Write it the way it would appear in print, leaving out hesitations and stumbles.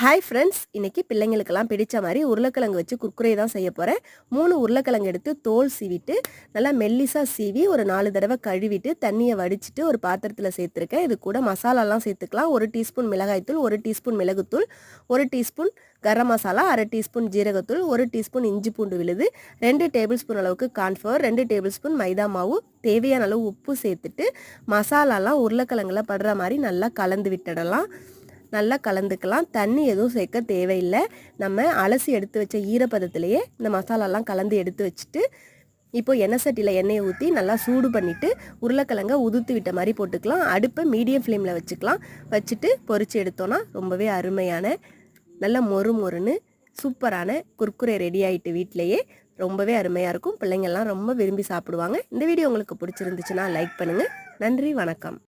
Hi friends, இன்னைக்கு பிள்ளைங்களுக்கெல்லாம் பிடிச்ச மாதிரி உருளைக்கிழங்கு வச்சு குர்குரே தான் செய்ய போகிறேன். 3 உருளைக்கிழங்கு எடுத்து தோல் சீவிட்டு நல்லா மெல்லிசாக சீவி ஒரு 4 தடவை கழுவிட்டு தண்ணியை வடிச்சிட்டு ஒரு பாத்திரத்தில் சேர்த்துருக்கேன். இது கூட மசாலாலாம் சேர்த்துக்கலாம். 1 டீஸ்பூன் மிளகாய்த்தூள், 1 டீஸ்பூன் மிளகுத்தூள், 1 டீஸ்பூன் கரம் மசாலா, 1/2 டீஸ்பூன் ஜீரகத்தூள், 1 டீஸ்பூன் இஞ்சி பூண்டு விழுது, 2 டேபிள் ஸ்பூன் அளவுக்கு கார்ன்ஃப்ளவர், 2 டேபிள் ஸ்பூன் மைதா மாவு, தேவையான அளவு உப்பு சேர்த்துட்டு மசாலாலாம் உருளைக்கிழங்குல படுற மாதிரி நல்லா கலந்து விட்டுடலாம். நல்லா கலந்துக்கலாம். தண்ணி எதுவும் சேர்க்க தேவையில்லை. நம்ம அலசி எடுத்து வச்ச ஈரப்பதத்திலேயே இந்த மசாலாலாம் கலந்து எடுத்து வச்சுட்டு இப்போ எண்ணெய் சட்டியில் எண்ணெயை ஊற்றி நல்லா சூடு பண்ணிவிட்டு உருளைக்கிழங்க உதுத்து விட்ட மாதிரி போட்டுக்கலாம். அடுப்பை மீடியம் ஃப்ளேமில் வச்சுட்டு பொரித்து எடுத்தோன்னா ரொம்பவே அருமையான நல்ல மொறுன்னு சூப்பரான குர்குரே ரெடி ஆகிட்டு வீட்டிலையே ரொம்பவே அருமையாக இருக்கும். பிள்ளைங்கள்லாம் ரொம்ப விரும்பி சாப்பிடுவாங்க. இந்த வீடியோ உங்களுக்கு பிடிச்சிருந்துச்சுன்னா லைக் பண்ணுங்கள். நன்றி, வணக்கம்.